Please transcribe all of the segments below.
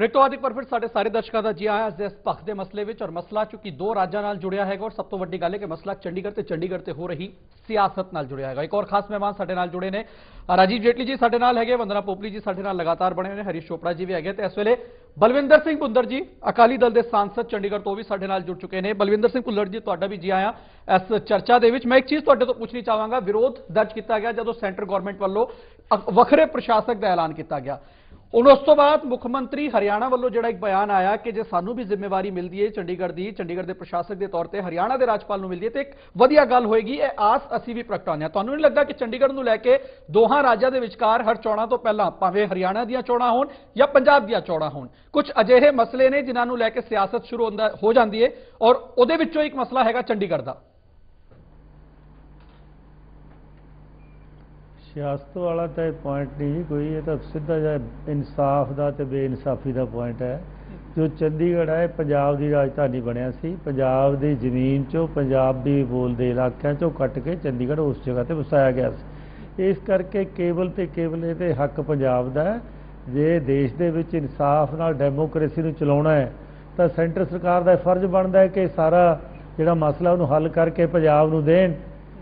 Break तो बाद एक बार फिर साढ़े सारे दर्शकों का जी आया इस पक्ष के मसले में और मसला चूंकि दो राज्यों नाल जुड़िया है और सब तो वड्डी गल है कि मसला चंडीगढ़ से हो रही सियासत नाल जुड़िया है। एक और खास मेहमान साडे नाल जुड़े ने राजीव जेटली जी साडे नाल है, वंदना पोपली जी साडे नाल लगातार बने हुए, हरीश चोपड़ा जी भी है तो इस वेले बलविंदर सिंह भुंदर जी अकाली दल के सांसद चंडीगढ़ तो भी साडे नाल जुड़ चुके हैं। बलविंदर सिंह भुंदर जी तुहाडा भी जी आया इस चर्चा के मैं एक चीज़ तुहाडे तो पूछनी चाहांगा, विरोध दर्ज किया गया जो सेंटर गौरमेंट वालों वखरे प्रशासक का ऐलान किया गया, उस तो बाद मुख्यमंत्री हरियाणा वालों जो एक बयान आया कि जो सानू भी जिम्मेवारी मिलती है चंडीगढ़ के प्रशासक के तौर पर हरियाणा के राज्यपाल को मिलती है तो एक वधिया गल होएगी, यह आस असी भी प्रगटाने। तुहानू नहीं लगता कि चंडीगढ़ को लैके दोहां राज्यों के विचकार हर चोणां तो पहला भावें हरियाणा दी चोणां होण या पंजाब दी चोणां होण कुछ अजिहे मसले ने जिन्होंने लैके सियासत शुरू हो जाती है और उहदे विचों एक मसला है चंडीगढ़ का? सियासत वाला तो पॉइंट नहीं जी कोई, ये तो सीधा जिहा इंसाफ का तो बेइंसाफी का पॉइंट है। जो चंडीगढ़ है पंजाब की राजधानी बनया सी, पंजाब की जमीन चो पंजाबी बोलते इलाकों चो कट के चंडीगढ़ उस जगह पर वसाया गया सी। इस करके केवल तो केवल ये हक पंजाब का है। जे देश के विच इंसाफ नाल डेमोक्रेसी नूं चलाउणा है तो सेंटर सरकार का फर्ज बनता है कि सारा जिहड़ा मसला उन्होंने हल करके पंजाब नूं देण।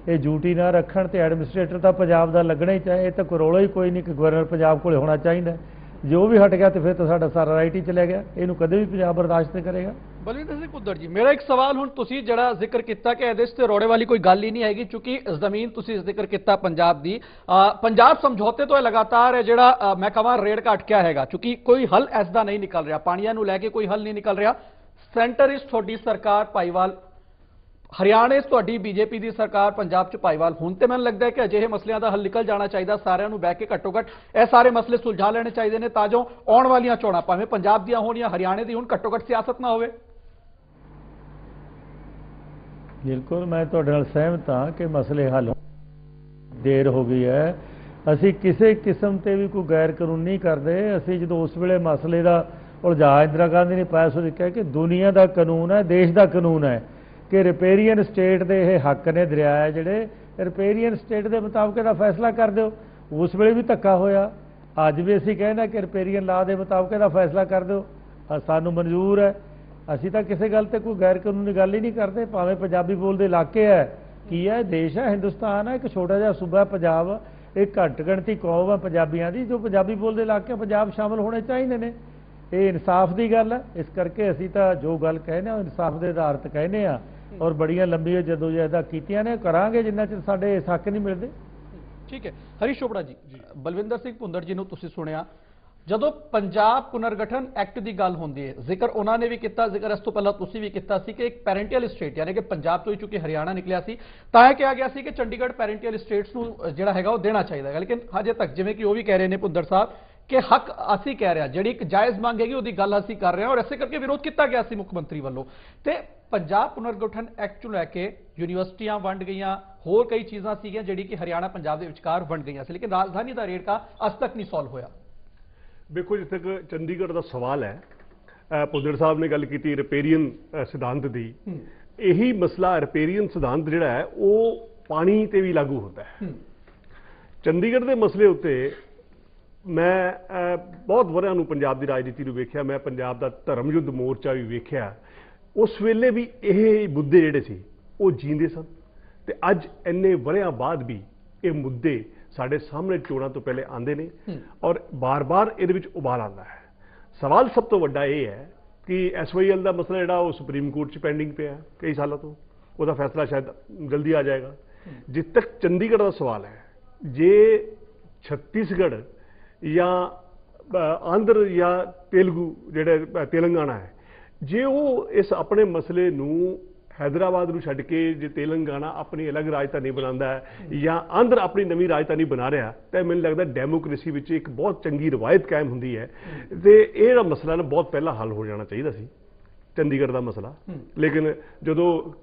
ये ड्यूटी ना रखण ते एडमिनिस्ट्रेटर तो पंजाब का लगना ही चाहिए, ये तो कोई रौला ही कोई नहीं कि गवर्नर पंजाब को होना चाहिए। जो भी हट गया तो फिर तो साडा सारा राइट ही चले गया, इनू कदे भी पंजाब बर्दाश्त नहीं करेगा। बलविंदर सिंह भुंदर जी मेरा एक सवाल हुण तुसीं जिहड़ा जिक्र किया कि इहदे च रोड़े वाली कोई गल ही नहीं हैगी, चूंकि जमीन तुसीं जिक्र किया पंजाब दी, पंजाब समझौते तो लगातार है जिहड़ा मैं कहां रेड़ का अटकिया हैगा, चूंकि कोई हल इसदा नहीं निकल रहा, पाणियां नूं लैके कोई हल नहीं निकल रहा। सेंटर इच तुहाडी सरकार भाईवाल, हरियाणे तुहाडी बीजेपी की सरकार, पंजाब च भाईवाल। हुण ते मैनूं लगदा है कि अजिहे मसलियां का हल निकल जाना चाहिए, सारिआं नूं बैठ के घट्टो घट यह सारे मसले सुलझा लेने चाहिए ने तां जो आउण वालियां चोणां भावें पंजाब दीआं होण या हरियाणे दी होण घट्टो घट सियासत ना होवे। बिल्कुल मैं तुहाडे नाल सहमत हाँ कि मसले हल देर हो गई है। असी किसी किस्म ते भी कोई गैर कानून नहीं करते। असी जो उस वेले मसले का उलझा इंदिरा गांधी ने पाया सो लिखा कि दुनिया का कानून है, देश का कानून है कि रिपेरियन स्टेट के ये हक ने दरिया है जोड़े रिपेरियन स्टेट के मुताबिक इसका फैसला कर दो। उस वेले भी धक्का होया, अज भी असी कहना कि रिपेरियन लॉ के मुताबिक इसका फैसला कर दो, सानू मंजूर है। असी तो किसी गल ते कोई गैर कानूनी गल ही नहीं करते, भावें पंजाबी बोलते इलाके है की है, देश है, हिंदुस्तान है, एक छोटा जिहा सूबा है पंजाब, एक घट गिणती कौम है पंजाबियों की, जो पंजाबी बोलते इलाके पंजाब शामिल होने चाहिए ने। ये इंसाफ की गल है, इस करके असी तो जो गल कहने इंसाफ के आधार पर कहने और बड़िया लंबिया जदोजहदा कीतियां ने करांगे जिन्ना चिर साडे हक नहीं मिलते। ठीक है हरीश चोपड़ा जी, बलविंदर सिंह भुंदर जी नूं तुसीं सुनिया जदों पंजाब पुनर्गठन एक्ट की गल होंदी है, जिक्र उन्होंने भी किया, जिक्र इस तो पहला तुसीं भी किया कि एक पेरेंटियल स्टेट यानी कि पंजाब तो ही चूंकि हरियाणा निकलिया सी तां यह कहा गया सी कि चंडीगढ़ पेरेंटियल स्टेट्स नूं जिहड़ा हैगा वो देना चाहिए, लेकिन हजे तक जिवें कि वो भी कह रहे हैं भुंदर साहब कि हक असी कह रहे हैं, जी एक जायज़ मंग हैगी उसकी गल असी कर रहे हैं और इसे करके विरोध किया गया सी मुख्यमंत्री वालों। तो पंजाब पुनर्गठन एक्ट नूं लैके यूनीवर्सिटियां वंड गईयां, होर कई चीज़ां सीगियां जिहड़ी कि हरियाणा पंजाब के विचकार वंड गईयां सी, लेकिन राजधानी का रेट का अज तक नहीं सॉल्व होया। देखो जिथे तक चंडीगढ़ का सवाल है, भुंदर साहब ने गल की रिपेरियन सिद्धांत की, यही मसला रिपेरियन सिद्धांत जिहड़ा है वो पानी ते भी लागू होता है। चंडीगढ़ के मसले उत्ते मैं बहुत वरियां नूं पंजाब की राजनीति नूं वेख्या, मैं पंजाब का धर्म युद्ध मोर्चा भी वेख्या, उस वेले भी ये मुद्दे जिहड़े सी वो जींदे सन ते अज इन्ने वरियां बाद भी ये मुद्दे साढ़े सामने चोणां तो पहले आते हैं और बार बार ये उबाल आता है। सवाल सब तो वड्डा ये है कि SYL का मसला जिहड़ा वो सुप्रीम कोर्ट च पेंडिंग पे है कई सालों तो, उसका फैसला शायद जल्दी आ जाएगा। जित तक चंडीगढ़ का सवाल है, जे छत्तीसगढ़ या आंध्र या तेलुगू जिहड़े तेलंगाना है, जे वो इस अपने मसले नूं हैदराबाद नूं छड्ड के जे तेलंगाना अपनी अलग राजधानी बनाता है या आंध्र अपनी नवी राजधानी बना रहा, तो मैंने लगता डेमोक्रेसी विच एक बहुत चंगी रवायत कायम होंदी है तो यह मसला ना बहुत पहला हल हो जाना चाहिए सी चंडीगढ़ का मसला। लेकिन जो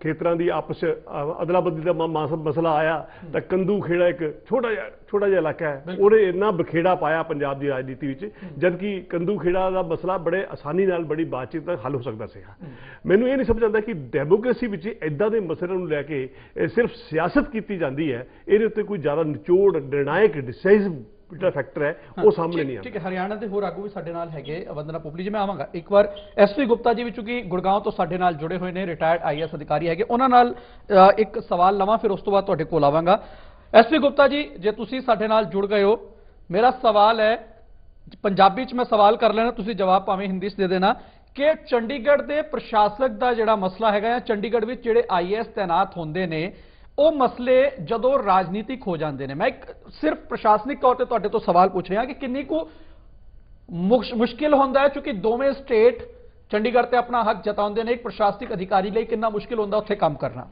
खेतरां की आपस अदला बदली का मसला आया तो कंदू खेड़ा एक छोटा जिहा इलाका है, उन्हें इन्ना बखेड़ा पाया पंजाब की राजनीति में, जबकि कंदू खेड़ा का मसला बड़े आसानी नाल बड़ी बातचीत तक हल हो सकता है। मैनूं ये नहीं समझ आता कि डेमोक्रेसी में इदां दे मसलों को लैके सिर्फ सियासत की जाती है, ये उत्ते कोई ज़्यादा निचोड़ निर्णायक डिसाइसिव ਜਿਹੜਾ ਫੈਕਟਰ ਹੈ ਉਹ ਸਾਹਮਣੇ ਨਹੀਂ ਠੀਕ ਹੈ, ਹਰਿਆਣਾ ਦੇ ਹੋਰ ਆਗੂ ਵੀ ਸਾਡੇ ਨਾਲ ਹੈਗੇ। ਵੰਦਨਾ ਪੁਪਲੀ ਜੀ, ਮੈਂ ਆਵਾਂਗਾ ਇੱਕ ਵਾਰ ਐਸਪੀ ਗੁਪਤਾ ਜੀ ਵੀ ਚੂੰਕਿ ਗੁੜਗਾਉਂ ਤੋਂ ਸਾਡੇ ਨਾਲ ਜੁੜੇ ਹੋਏ ਨੇ, ਰਿਟਾਇਰਡ ਆਈਐਸ ਅਧਿਕਾਰੀ ਹੈਗੇ, ਉਹਨਾਂ ਨਾਲ ਇੱਕ ਸਵਾਲ ਲਵਾਂ, ਫਿਰ ਉਸ ਤੋਂ ਬਾਅਦ ਤੁਹਾਡੇ ਕੋਲ ਆਵਾਂਗਾ। ਐਸਪੀ ਗੁਪਤਾ ਜੀ, ਜੇ ਤੁਸੀਂ ਸਾਡੇ ਨਾਲ ਜੁੜ ਗਏ ਹੋ, ਮੇਰਾ ਸਵਾਲ ਹੈ, ਪੰਜਾਬੀ ਚ ਮੈਂ ਸਵਾਲ ਕਰ ਲੈਣਾ, ਤੁਸੀਂ ਜਵਾਬ ਭਾਵੇਂ ਹਿੰਦੀ ਚ ਦੇ ਦੇਣਾ, ਕਿ ਚੰਡੀਗੜ੍ਹ ਦੇ ਪ੍ਰਸ਼ਾਸਕ ਦਾ ਜਿਹੜਾ ਮਸਲਾ ਹੈਗਾ ਜਾਂ ਚੰਡੀਗੜ੍ਹ ਵਿੱਚ ਜਿਹੜੇ ਆਈਐਸ ਤੈਨਾਤ ਹੁੰਦੇ ਨੇ, ਉਹ ਮਸਲੇ ਜਦੋਂ ਰਾਜਨੀਤਿਕ ਹੋ ਜਾਂਦੇ ਨੇ, ਮੈਂ ਇੱਕ ਸਿਰਫ ਪ੍ਰਸ਼ਾਸਨਿਕ ਤੌਰ ਤੇ ਤੁਹਾਡੇ ਤੋਂ ਸਵਾਲ ਪੁੱਛ ਰਿਹਾ ਕਿ ਕਿੰਨੀ ਕੁ ਮੁਸ਼ਕਿਲ ਹੁੰਦਾ ਹੈ, ਕਿਉਂਕਿ ਦੋਵੇਂ ਸਟੇਟ ਚੰਡੀਗੜ੍ਹ ਤੇ ਆਪਣਾ ਹੱਕ ਜਤਾਉਂਦੇ ਨੇ, ਇੱਕ ਪ੍ਰਸ਼ਾਸਨਿਕ ਅਧਿਕਾਰੀ ਲਈ ਕਿੰਨਾ ਮੁਸ਼ਕਿਲ ਹੁੰਦਾ ਉੱਥੇ ਕੰਮ ਕਰਨਾ?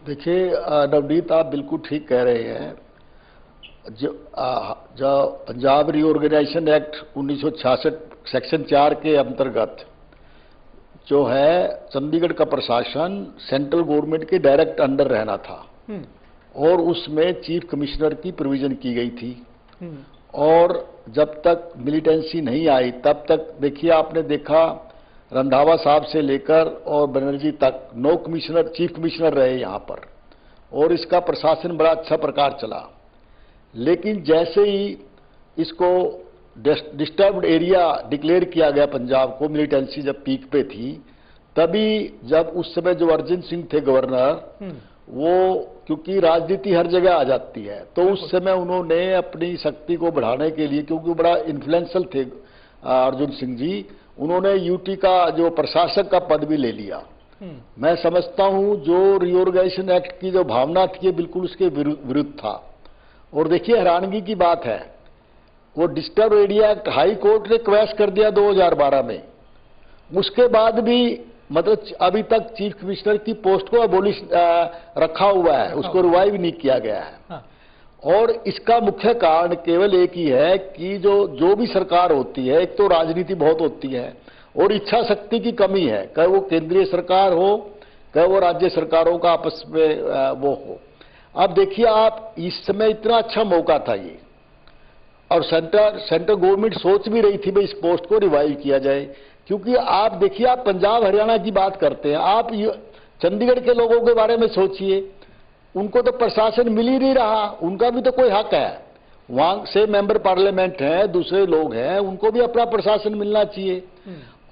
देखिए नवनीत, आप बिल्कुल ठीक कह रहे हैं। जो पंजाब रीऑर्गेनाइजेशन एक्ट 1966 सेक्शन 4 के अंतर्गत जो है चंडीगढ़ का प्रशासन सेंट्रल गवर्नमेंट के डायरेक्ट अंडर रहना था और उसमें चीफ कमिश्नर की प्रोविजन की गई थी। और जब तक मिलिटेंसी नहीं आई तब तक देखिए, आपने देखा रंधावा साहब से लेकर और बनर्जी तक 9 कमिश्नर चीफ कमिश्नर रहे यहाँ पर, और इसका प्रशासन बड़ा अच्छा प्रकार चला। लेकिन जैसे ही इसको डिस्टर्ब्ड एरिया डिक्लेयर किया गया पंजाब को, मिलिटेंसी जब पीक पे थी, तभी जब उस समय जो अर्जुन सिंह थे गवर्नर, वो क्योंकि राजनीति हर जगह आ जाती है, तो उस समय उन्होंने अपनी शक्ति को बढ़ाने के लिए, क्योंकि बड़ा इन्फ्लुएंशियल थे अर्जुन सिंह जी, उन्होंने यूटी का जो प्रशासक का पद भी ले लिया। मैं समझता हूं जो रीऑर्गेनाइजेशन एक्ट की जो भावना थी, ये बिल्कुल उसके विरुद्ध था। और देखिए, हैरानगी की बात है, वो disturb area act high court ने क्वैश कर दिया 2012 में। उसके बाद भी मतलब अभी तक चीफ कमिश्नर की पोस्ट को अबोलिश रखा हुआ है, उसको रिवाइव नहीं किया गया है। और इसका मुख्य कारण केवल एक ही है कि जो भी सरकार होती है, एक तो राजनीति बहुत होती है और इच्छा शक्ति की कमी है, चाहे वो केंद्रीय सरकार हो, चाहे वो राज्य सरकारों का आपस में वो हो। अब देखिए, आप इस समय इतना अच्छा मौका था ये, और सेंट्रल गवर्नमेंट सोच भी रही थी भाई इस पोस्ट को रिवाइव किया जाए, क्योंकि आप देखिए, आप पंजाब हरियाणा की बात करते हैं, आप चंडीगढ़ के लोगों के बारे में सोचिए, उनको तो प्रशासन मिल ही नहीं रहा, उनका भी तो कोई हक है, वहां से मेंबर पार्लियामेंट हैं, दूसरे लोग हैं, उनको भी अपना प्रशासन मिलना चाहिए।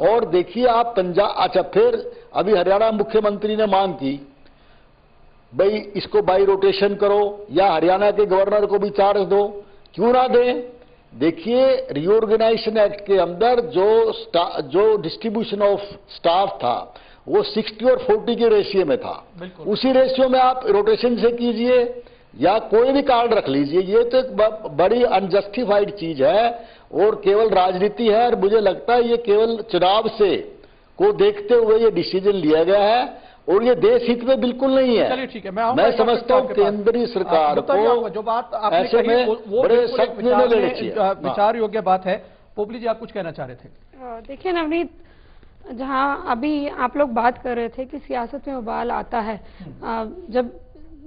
और देखिए आप पंजाब, अच्छा फिर अभी हरियाणा मुख्यमंत्री ने मांग की भाई इसको बाई रोटेशन करो या हरियाणा के गवर्नर को भी चार्ज दो, क्यों ना दें? देखिए, रीऑर्गेनाइजेशन एक्ट के अंदर जो डिस्ट्रीब्यूशन ऑफ स्टाफ था वो 60 और 40 के रेशियो में था, उसी रेशियो में आप रोटेशन से कीजिए या कोई भी कारण रख लीजिए, ये तो एक बड़ी अनजस्टिफाइड चीज है और केवल राजनीति है। और मुझे लगता है ये केवल चुनाव से को देखते हुए ये डिसीजन लिया गया है और ये देश हित में बिल्कुल नहीं है। चलिए ठीक है, मैं समझता हूँ केंद्रीय सरकार को जो बात आपने ऐसे में बड़े सख्त निर्णय लेने चाहिए। विचार योग्य बात है। पोपली जी, आप कुछ कहना चाह रहे थे? देखिए नवनीत, जहां अभी आप लोग बात कर रहे थे कि सियासत में उबाल आता है,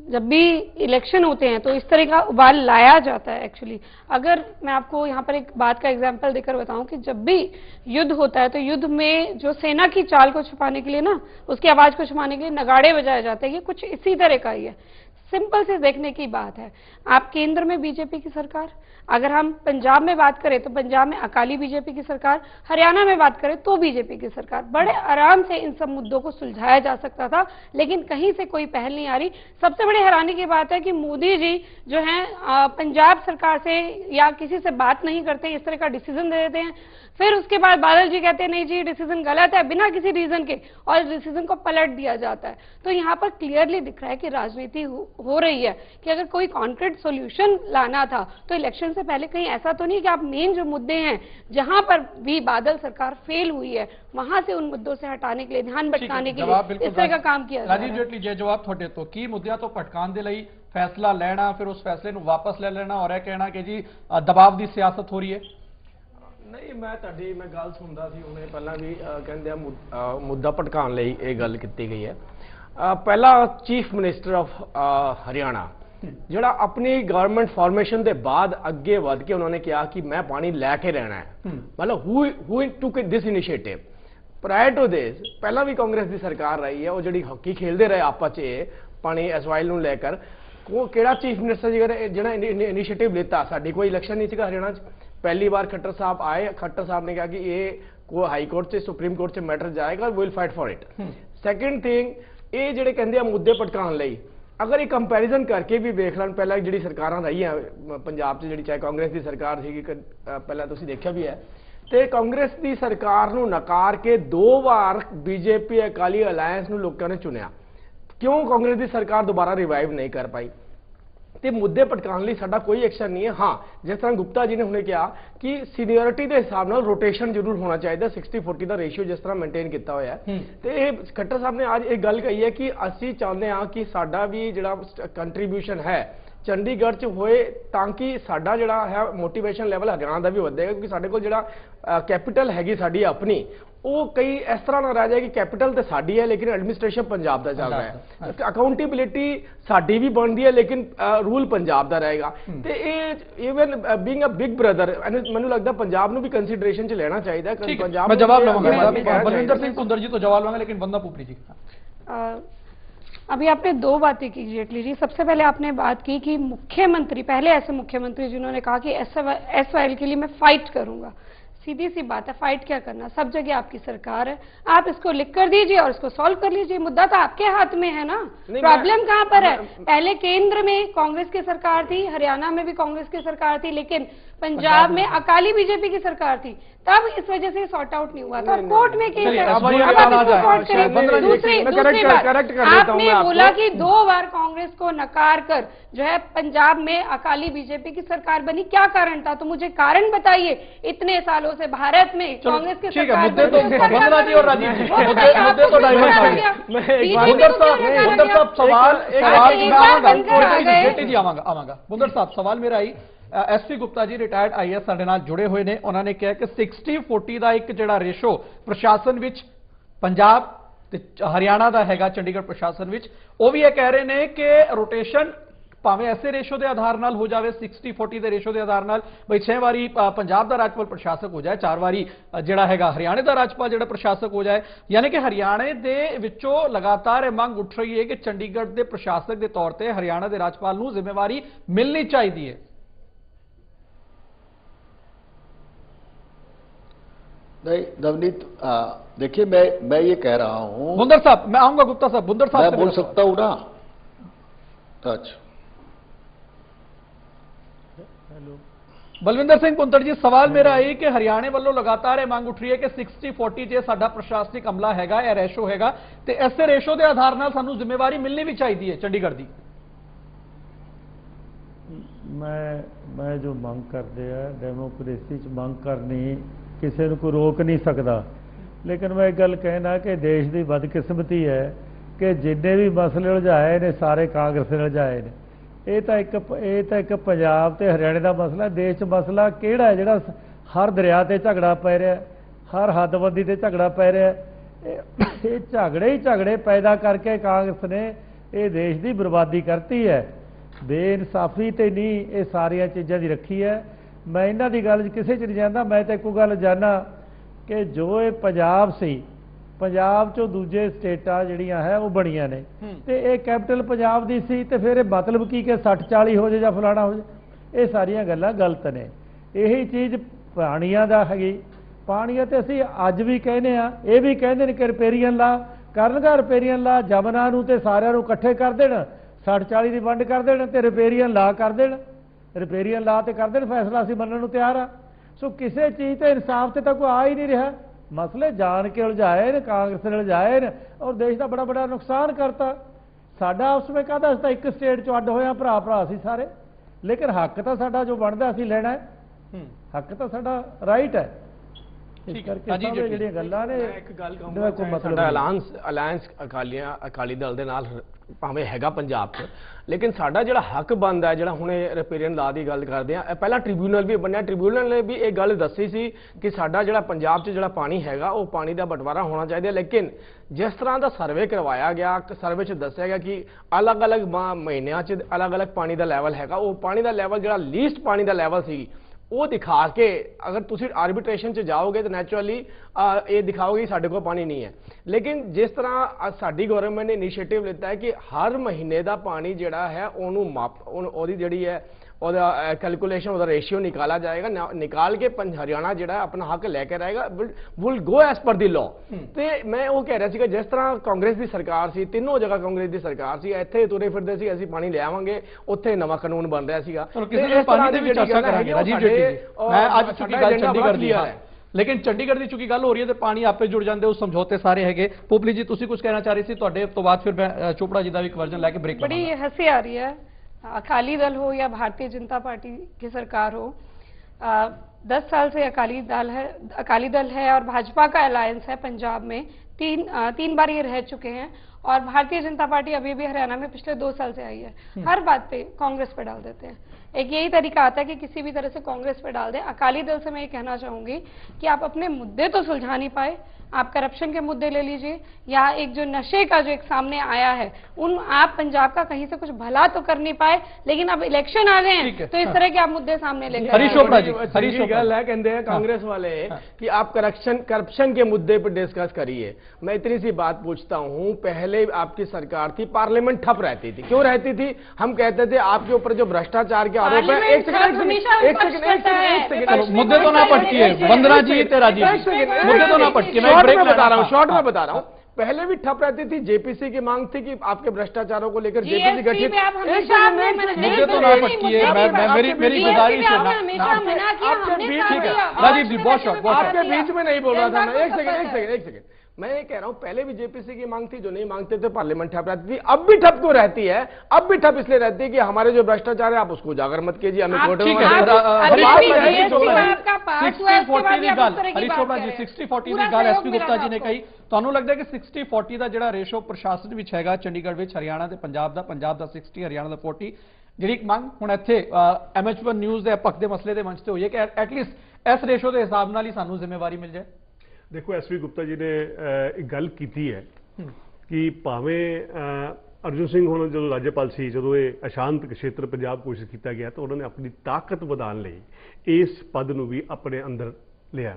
जब भी इलेक्शन होते हैं तो इस तरह का उबाल लाया जाता है। एक्चुअली अगर मैं आपको यहाँ पर एक बात का एग्जांपल देकर बताऊं कि जब भी युद्ध होता है तो युद्ध में जो सेना की चाल को छुपाने के लिए ना, उसकी आवाज को छुपाने के लिए नगाड़े बजाए जाते हैं, ये कुछ इसी तरह का ही है। सिंपल से देखने की बात है, आप केंद्र में बीजेपी की सरकार, अगर हम पंजाब में बात करें तो पंजाब में अकाली बीजेपी की सरकार, हरियाणा में बात करें तो बीजेपी की सरकार, बड़े आराम से इन सब मुद्दों को सुलझाया जा सकता था, लेकिन कहीं से कोई पहल नहीं आ रही। सबसे बड़ी हैरानी की बात है कि मोदी जी जो है पंजाब सरकार से या किसी से बात नहीं करते, इस तरह का डिसीजन दे देते हैं, फिर उसके बाद बादल जी कहते हैं नहीं जी डिसीजन गलत है बिना किसी रीजन के, और डिसीजन को पलट दिया जाता है। तो यहाँ पर क्लियरली दिख रहा है कि राजनीति हो रही है कि अगर कोई कॉन्क्रीट सॉल्यूशन लाना था तो इलेक्शन से पहले कहीं ऐसा तो नहीं कि आप मेन जो मुद्दे हैं जहां पर भी बादल सरकार फेल हुई है वहां से उन मुद्दों से हटाने के लिए, ध्यान भटकाने के लिए इस तरह का काम किया जा रहा है। राजीव जेटली जे जवाब थोड़े तो की मुद्दों तो भटकाने दे लई फैसला लेना, फिर उस फैसले ਨੂੰ वापस ले लेना और यह कहना कि जी दबाव की सियासत हो रही है। नहीं, मैं गल सुनता सी हुणे पहला भी कहंदे मुद्दा भटकाने लई ये गल कीती गई है। पहला चीफ मिनिस्टर ऑफ हरियाणा जिहड़ा अपनी गवर्नमेंट फॉर्मेशन के बाद अगे वध के उन्होंने कहा कि मैं पानी लैके रहना है, मतलब who took this initiative. Prior to this पहला भी कांग्रेस की सरकार रही है, वो जिहड़ी हॉकी खेलते रहे आपस च ਪਾਣੀ ਐਸਵਾਈਲ ਨੂੰ ਲੈ ਕਰ ਉਹ ਕਿਹੜਾ ਚੀਫ ਮਿਨਿਸਟਰ ਜਿਹੜਾ ਇਨੀਸ਼ੀਏਟਿਵ ਲਿੱਤਾ। ਸਾਡੀ ਕੋਈ ਇਲੈਕਸ਼ਨ ਨਹੀਂ ਸੀਗਾ ਹਰਿਆਣਾ 'ਚ, ਪਹਿਲੀ ਵਾਰ ਖੱਟਰ ਸਾਹਿਬ ਆਏ, ਖੱਟਰ ਸਾਹਿਬ ਨੇ ਕਿਹਾ कि ये को हाई कोर्ट से सुप्रीम कोर्ट से मैटर जाएगा, will fight for it. Second thing ये ਜਿਹੜੇ ਕਹਿੰਦੇ ਆ ਮੁੱਦੇ ਭਟਕਾਉਣ ਲਈ अगर ये कंपैरिजन करके भी देख लैन पहला जी सरकारां रही पंजाब च जी चाहे कांग्रेस की सरकार थी पहला तुसीं देखिया भी है तो कांग्रेस की सरकार नूं नकार के 2 बार बीजेपी अकाली अलायंस नूं लोकां ने चुनिया। क्यों कांग्रेस की सरकार दोबारा रिवाइव नहीं कर पाई? तो मुद्दे भटकाने लिए साडा कोई एक्शन नहीं है। हाँ, जिस तरह गुप्ता जी ने हुणे कहा कि सीनियरिटी के हिसाब नाल रोटेशन जरूर होना चाहिए, 60-40 का रेशियो जिस तरह मेनटेन किया होया है। तो ये खट्टर साहब ने आज एक गल कही है कि असी चाहते हैं कि साडा भी जिहड़ा कंट्रीब्यूशन है चंडीगढ़ च होए ताकि साडा जिहड़ा है मोटिवेशन लैवल हरियाणा का भी वधेगा, क्योंकि साडे कोल जिहड़ा कैपिटल हैगी साडी अपनी वो कई इस तरह ना रह जाए कि कैपिटल तो साडी है लेकिन एडमिनिस्ट्रेशन पंजाब का चल रहा है, अकाउंटेबिलिटी साडी भी बनती है लेकिन रूल पंजाब का रहेगा। तो ये even being a big brother मैनूं लगदा पंजाब नूं भी कंसीडरेशन च लेना चाहिए। पंजाब मैं जवाब लवांगा बलविंदर सिंह कुंदर जी तो जवाब लवांगा, लेकिन वंदना पुपरी जी अभी आपने 2 बातें की जेटली जी। सबसे पहले आपने बात की कि मुख्यमंत्री, पहले ऐसे मुख्यमंत्री जिन्होंने कहा कि एसवाईएल के लिए मैं फाइट करूंगा। सीधी सी बात है, फाइट क्या करना, सब जगह आपकी सरकार है, आप इसको लिख कर दीजिए और इसको सॉल्व कर लीजिए। मुद्दा तो आपके हाथ में है ना, प्रॉब्लम कहां पर है? पहले केंद्र में कांग्रेस की सरकार थी, हरियाणा में भी कांग्रेस की सरकार थी, लेकिन पंजाब में अकाली बीजेपी की सरकार थी, तब इस वजह से सॉर्ट आउट नहीं हुआ था। कोर्ट में केस है, दूसरी बात आपने बोला कि 2 बार कांग्रेस को नकार कर जो है पंजाब में अकाली बीजेपी की सरकार बनी, क्या कारण था? तो मुझे कारण बताइए। इतने सालों से भारत में कांग्रेस की सरकार मुद्दे तो वंदना जी और राजीव जी मुद्दे तो डाइवर्ट हो गए। बुंदर साहब सवाल मेरा आई SP Gupta ji retired IAS साडे नाल जुड़े हुए ने, उन्होंने कहा कि 60-40 का एक जिहड़ा रेशो प्रशासन विच पंजाब ते हरियाणा का हैगा चंडीगढ़ प्रशासन विच, वो भी ये कह रहे हैं कि रोटेशन भावें ऐसे रेशो के आधार नाल हो जाए 60-40 के रेशो के आधार नाल, बई 6 वारी पंजाब का राजपाल प्रशासक हो जाए, 4 वारी जिहड़ा हैगा हरियाणे का राजपाल जिहड़ा प्रशासक हो जाए। यानी कि हरियाणे दे विचों लगातार मंग उठ रही है कि चंडीगढ़ के प्रशासक के तौर पर हरियाणा के राजपाल नूं जिम्मेवारी मिलनी चाहिए। नहीं नवनीत, देखिए मैं ये कह रहा हूं। बुंदर साहब मैं आऊंगा, गुप्ता साहब बुंदर साहब मैं बोल सकता हूं ना? अच्छा, बलविंदर सिंह कुंदर जी सवाल मेरा है कि हरियाणे वालों लगातार यह मांग उठ रही है कि 60-40 जे साडा प्रशासनिक अमला हैगा या रेशो हैगा ते ऐसे रेशो के आधार नाल सानू जिम्मेवारी मिलनी भी चाहिए चंडीगढ़ की। मैं जो मंग करते हैं डेमोक्रेसी च मंग करनी किसी को कोई रोक नहीं सकता, लेकिन मैं एक गल कहना कि देश की बदकिस्मती है कि जिन्ने भी मसले उलझाए ने सारे कांग्रेस ने उलझाए ने। ये तो एक पंजाब ते हरियाणे का मसला, देश च मसला किहड़ा है जिहड़ा हर दरिया ते झगड़ा पै रहा, हर हदबंदी ते झगड़ा पै रहा। ये झगड़े पैदा करके कांग्रेस ने ये देश की बर्बादी करती है। बेइनसाफी तो नहीं, ये सारिया चीज़ों की रखी है। मैं इन्हों की गल किसी च नहीं जाता, मैं तो एक गल जाना कि जो ये पंजाब सी, पंजाब चो दूजे स्टेटा जिहड़ियां है वो बनिया ने ते ये कैपिटल पंजाब दी सी, ते फिर मतलब की कि 60-40 हो जाए या फलाना हो जाए, ये सारिया गल्लां गलत ने। यही चीज़ पानियां दा हैगी, पानियां ते असीं अज भी कहने आ, ये भी कहंदे ने कि रिपेरियन ला करनगा, रिपेरियन ला जमना नूं ते सारिਆਂ ਨੂੰ इकट्ठे कर देण, 60-40 ਦੀ वंड कर देण ते रिपेरियन ला कर देण, रिपेरियन ला तो कर देण, फैसला असीं मनण नूं तैयार आ। सो किसी चीज़ ते इंसाफ ते तां कोई आ ही नहीं रहा। मसले जान के उलझाए ने, कांग्रेस ने उलझाए ने और देश का बड़ा बड़ा नुकसान करता। साडा आपस में कहता असीं तां एक स्टेट चों अड्ड होया, भरा सी सारे, लेकिन हक तो साडा जो बनदा असीं लेना है, हक तो साडा राइट है। इस करके ਜਿਹੜੀਆਂ ਗੱਲਾਂ ਨੇ ਇੱਕ ਗੱਲ ਕਹੂੰਗਾ, ਸਾਡਾ ਅਲਾਇੰਸ ਅਕਾਲੀ ਦਲ ਦੇ ਨਾਲ ਭਾਵੇਂ ਹੈਗਾ ਪੰਜਾਬ 'ਚ, ਲੇਕਿਨ ਸਾਡਾ ਜਿਹੜਾ ਹੱਕ ਬਣਦਾ ਹੈ, ਜਿਹੜਾ ਹੁਣੇ ਰਿਪੇਰੀਅਨ ਲਾ ਦੀ ਗੱਲ ਕਰਦੇ ਆ, ਪਹਿਲਾਂ ਟ੍ਰਿਬਿਊਨਲ ਵੀ ਬਣਿਆ, ਟ੍ਰਿਬਿਊਨਲ ਨੇ ਵੀ ਇਹ ਗੱਲ ਦੱਸੀ ਸੀ ਕਿ ਸਾਡਾ ਜਿਹੜਾ ਪੰਜਾਬ 'ਚ ਜਿਹੜਾ ਪਾਣੀ ਹੈਗਾ ਉਹ ਪਾਣੀ ਦਾ ਬਟਵਾਰਾ ਹੋਣਾ ਚਾਹੀਦਾ। ਲੇਕਿਨ ਜਿਸ ਤਰ੍ਹਾਂ ਦਾ ਸਰਵੇ ਕਰਵਾਇਆ ਗਿਆ, ਸਰਵੇ 'ਚ ਦੱਸਿਆ ਗਿਆ ਕਿ ਅਲੱਗ-ਅਲੱਗ ਮਹੀਨਿਆਂ 'ਚ ਅਲੱਗ-ਅਲੱਗ ਪਾਣੀ ਦਾ ਲੈਵਲ ਹੈਗਾ, ਉਹ ਪਾਣੀ ਦਾ ਲੈਵਲ ਜਿਹੜਾ ਲੀਸਟ ਪਾਣੀ ਦਾ ਲੈਵਲ ਸੀ ਉਹ ਦਿਖਾ ਕੇ ਅਗਰ ਤੁਸੀਂ ਆਰਬਿਟ੍ਰੇਸ਼ਨ 'ਚ ਜਾਓਗੇ ਤਾਂ ਨੈਚੁਰਲੀ ਇਹ ਦਿਖਾਓਗੇ ਕਿ ਸਾਡੇ ਕੋਲ ਪਾਣੀ ਨਹੀਂ ਹੈ। ਲੇਕਿਨ ਜਿਸ ਤਰ੍ਹਾਂ ਸਾਡੀ ਗਵਰਨਮੈਂਟ ਨੇ ਇਨੀਸ਼ੀਏਟਿਵ ਲਿੱਤਾ ਹੈ ਕਿ ਹਰ ਮਹੀਨੇ ਦਾ ਪਾਣੀ ਜਿਹੜਾ ਹੈ ਉਹਨੂੰ ਉਹਦੀ ਜਿਹੜੀ ਹੈ ਉਹਦਾ ਕੈਲਕੂਲੇਸ਼ਨ, ਉਹਦਾ ਰੇਸ਼ੀਓ ਨਿਕਾਲਾ ਜਾਏਗਾ, ਨਿਕਾਲ ਕੇ ਹਰਿਆਣਾ ਜਿਹੜਾ ਆਪਣਾ ਹੱਕ ਲੈ ਕੇ ਰਹੇਗਾ, will go as per the law. ਤੇ ਮੈਂ ਉਹ ਕਹਿ ਰਿਹਾ ਸੀਗਾ ਜਿਸ ਤਰ੍ਹਾਂ ਕਾਂਗਰਸ ਦੀ ਸਰਕਾਰ ਸੀ, ਤਿੰਨੋਂ ਜਗ੍ਹਾ ਕਾਂਗਰਸ ਦੀ ਸਰਕਾਰ ਸੀ, ਇੱਥੇ ਤੁਰੇ ਫਿਰਦੇ ਸੀ ਅਸੀਂ ਪਾਣੀ ਲਿਆਵਾਂਗੇ, ਉੱਥੇ ਨਵਾਂ ਕਾਨੂੰਨ ਬਣ ਰਿਹਾ ਸੀਗਾ। ਪਾਣੀ ਦੇ ਵਿੱਚ ਚਰਚਾ ਕਰਾਂਗੇ ਰਾਜੀਵ ਜੇਟਲੀ, ਮੈਂ ਅੱਜ ਚੁੱਕੀ ਗੱਲ ਚੰਡੀਗੜ੍ਹ ਦੀ ਹੈ, ਲੇਕਿਨ ਚੰਡੀਗੜ੍ਹ ਦੀ ਚੁੱਕੀ ਗੱਲ ਹੋ ਰਹੀ ਹੈ ਤੇ ਪਾਣੀ ਆਪੇ ਜੁੜ ਜਾਂਦੇ, ਉਹ ਸਮਝੌਤੇ ਸਾਰੇ ਹੈਗੇ। ਪੋਪਲੀ ਜੀ ਤੁਸੀਂ ਕੁਝ ਕਹਿਣਾ ਚਾਹ ਰਹੀ ਸੀ, ਤੁਹਾਡੇ ਤੋਂ ਬਾਅਦ ਫਿਰ ਮੈਂ ਚੋਪੜਾ ਜੀ ਦਾ ਵੀ ਇੱਕ ਵਰਜਨ ਲੈ के ब्रेक। बड़ी हंसी आ रही है, अकाली दल हो या भारतीय जनता पार्टी की सरकार हो, 10 साल से अकाली दल है और भाजपा का अलायंस है पंजाब में, तीन बार ये रह चुके हैं और भारतीय जनता पार्टी अभी भी हरियाणा में पिछले 2 साल से आई है। हर बात पे कांग्रेस पे डाल देते हैं, एक यही तरीका आता है कि किसी भी तरह से कांग्रेस पे डाल दें। अकाली दल से मैं ये कहना चाहूंगी कि आप अपने मुद्दे तो सुलझा नहीं पाए, आप करप्शन के मुद्दे ले लीजिए या एक जो नशे का जो एक सामने आया है, आप पंजाब का कहीं से कुछ भला तो कर नहीं पाए, लेकिन अब इलेक्शन आ गए हैं तो इस तरह के आप मुद्दे सामने लेकर हरीश चोपड़ा जी, हरीश गल है, कहते हैं कांग्रेस वाले कि आप करप्शन के मुद्दे पर डिस्कस करिए। मैं इतनी सी बात पूछता हूं, पहले आपकी सरकार थी, पार्लियामेंट ठप रहती थी, क्यों रहती थी? हम कहते थे आपके ऊपर जो भ्रष्टाचार के आरोप है, एक सेकंड, मुद्दे तो ना पटकिए वंदना जी, राजीव जी, मुद्दे तो ना पटकिए, मैं ब्रेक बता रहा हूं, शॉर्ट में बता रहा हूं। पहले भी ठप रहती थी, जेपीसी की मांग थी कि आपके भ्रष्टाचारों को लेकर जेपीसी गठित, मुद्दे तो ना पटकिए, मेरी गुजारिश है ना, राजीव जी बहुत शॉर्ट, आपके बीच में नहीं बोल रहा था मैं, एक सेकंड मैं ये कह रहा हूं, पहले भी जेपीसी की मांग थी, जो नहीं मांगते थे पार्लियामेंट ठप रहती थी, अब भी ठप क्यों रहती है? अब भी ठप इसलिए रहती है कि हमारे जो भ्रष्टाचार है आप उसको उजागर मत कीजिए, हमें कोर्ट में 60-40 ਦੀ ਗੱਲ ਹਰੀਸ਼ ਚੋਪੜਾ ਜੀ 60-40 ਦੀ ਗੱਲ ਐਸਪੀ ਗੁਪਤਾ ਜੀ ਨੇ ਕਹੀ। ਤੁਹਾਨੂੰ ਲੱਗਦਾ ਕਿ 60-40 ਦਾ ਜਿਹੜਾ ਰੇਸ਼ੋ ਪ੍ਰਸ਼ਾਸਨ ਵਿੱਚ ਹੈਗਾ ਚੰਡੀਗੜ੍ਹ ਵਿੱਚ, ਹਰਿਆਣਾ ਤੇ ਪੰਜਾਬ ਦਾ 60, ਹਰਿਆਣਾ ਦਾ 40, ਜਿਹੜੀ ਇੱਕ ਮੰਗ ਹੁਣ ਇੱਥੇ MH1 ਨਿਊਜ਼ ਦੇ ਪੱਖ ਦੇ ਮਸਲੇ ਦੇ ਮੰਚ ਤੇ ਹੋਈ ਹੈ ਕਿ ਐਟਲੀਸਟ ਇਸ ਰੇਸ਼ੋ ਦੇ ਹਿਸਾਬ ਨਾਲ ਹੀ ਸਾਨੂੰ ਜ਼ਿੰਮੇਵਾਰੀ ਮਿਲ ਜਾਏ। ਦੇਖੋ ਐਸਪੀ ਗੁਪਤਾ ਜੀ ਨੇ ਇੱਕ ਗੱਲ ਕੀਤੀ ਹੈ ਕਿ ਭਾਵੇਂ ਅਰਜੁਨ ਸਿੰਘ ਹੁਣ ਜਦੋਂ ਰਾਜਪਾਲ ਸੀ, ਜਦੋਂ ਇਹ ਅਸ਼ਾਂਤ ਖੇਤਰ ਪੰਜਾਬ ਘੋਸ਼ਿਤ ਕੀਤਾ ਗਿਆ ਤਾਂ ਉਹਨਾਂ ਨੇ ਆਪਣੀ ਤਾਕਤ ਵਧਾਉਣ ਲਈ ਇਸ ਪਦ ਨੂੰ ਵੀ ਆਪਣੇ ਅੰਦਰ ਲਿਆ।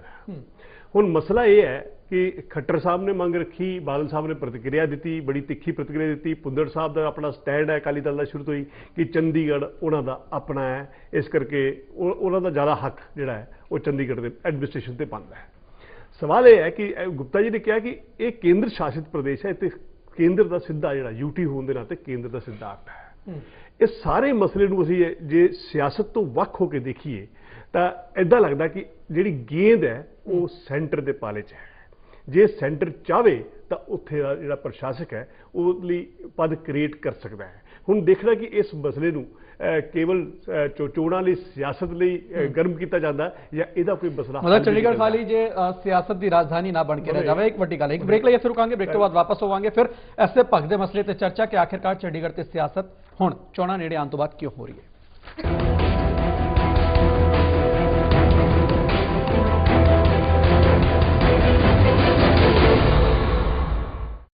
ਹੁਣ ਮਸਲਾ ਇਹ ਹੈ ਕਿ ਖੱਟਰ ਸਾਹਿਬ ਨੇ ਮੰਗ ਰੱਖੀ, ਬਾਦਲ ਸਾਹਿਬ ਨੇ ਪ੍ਰਤੀਕਿਰਿਆ ਦਿੱਤੀ, ਬੜੀ ਤਿੱਖੀ ਪ੍ਰਤੀਕਿਰਿਆ ਦਿੱਤੀ। ਭੁੰਦੜ ਸਾਹਿਬ ਦਾ ਆਪਣਾ ਸਟੈਂਡ ਹੈ ਅਕਾਲੀ ਦਲ ਦਾ ਸ਼ੁਰੂ ਤੋਂ ਹੀ ਕਿ ਚੰਡੀਗੜ੍ਹ ਉਹਨਾਂ ਦਾ ਆਪਣਾ ਹੈ, ਇਸ ਕਰਕੇ ਉਹਨਾਂ ਦਾ ਜ਼ਿਆਦਾ ਹੱਕ ਜਿਹੜਾ ਹੈ ਉਹ ਚੰਡੀਗੜ੍ਹ ਦੇ ਐਡਮਿਨਿਸਟ੍ਰੇਸ਼ਨ ਤੇ ਬਣਦਾ ਹੈ। ਸਵਾਲ ਇਹ ਹੈ ਕਿ ਗੁਪਤਾ ਜੀ ਨੇ ਕਿਹਾ ਕਿ ਇਹ ਕੇਂਦਰ ਸ਼ਾਸਿਤ ਪ੍ਰਦੇਸ਼ ਹੈ ਤੇ ਕੇਂਦਰ ਦਾ ਸਿੱਧਾ ਜਿਹੜਾ ਯੂਟੀ ਹੋਣ ਦੇ ਨਾਤੇ ਕੇਂਦਰ ਦਾ ਸਿੱਧਾ ਹੱਕ ਹੈ। ਇਸ ਸਾਰੇ ਮਸਲੇ ਨੂੰ ਅਸੀਂ ਜੇ ਸਿਆਸਤ ਤੋਂ ਵੱਖ ਹੋ ਕੇ ਦੇਖੀਏ ਤਾਂ ਇਦਾਂ ਲੱਗਦਾ ਕਿ ਜਿਹੜੀ ਗੇਂਦ ਹੈ ਉਹ ਸੈਂਟਰ ਦੇ ਪਾਲੇ 'ਚ ਹੈ। ਜੇ ਸੈਂਟਰ ਚਾਹਵੇ ਤਾਂ ਉੱਥੇ ਦਾ ਜਿਹੜਾ ਪ੍ਰਸ਼ਾਸਕ ਹੈ ਉਹ ਲਈ ਪਦ ਕ੍ਰੀਏਟ ਕਰ ਸਕਦਾ ਹੈ। ਹੁਣ ਦੇਖਣਾ ਕਿ ਇਸ ਮਸਲੇ ਨੂੰ ਕੇਵਲ ਚੋਣਾਂ ਲਈ ਸਿਆਸਤ ਲਈ ਗਰਮ ਕੀਤਾ ਜਾਂਦਾ ਜਾਂ ਇਹਦਾ ਕੋਈ ਮਸਲਾ ਮਤਲਬ ਚੰਡੀਗੜ੍ਹ ਖਾਲੀ ਜੇ ਸਿਆਸਤ ਦੀ ਰਾਜਧਾਨੀ ਨਾ ਬਣ ਕੇ ਰਹਿ ਜਾਵੇ, ਇੱਕ ਵੱਡੀ ਗੱਲ ਹੈ। ਇੱਕ ਬ੍ਰੇਕ ਲਈ ਫਿਰ ਰੁਕਾਂਗੇ, ਬ੍ਰੇਕ ਤੋਂ ਬਾਅਦ ਵਾਪਸ ਹੋਵਾਂਗੇ ਫਿਰ ਐਸੇ ਪੱਖ ਦੇ ਮਸਲੇ ਤੇ ਚਰਚਾ ਕਿ ਆਖਿਰਕਾਰ ਚੰਡੀਗੜ੍ਹ ਤੇ ਸਿਆਸਤ ਹੁਣ ਚੋਣਾਂ ਨੇੜੇ ਆਉਣ ਤੋਂ ਬਾਅਦ ਕਿਉਂ ਹੋ ਰਹੀ ਹੈ।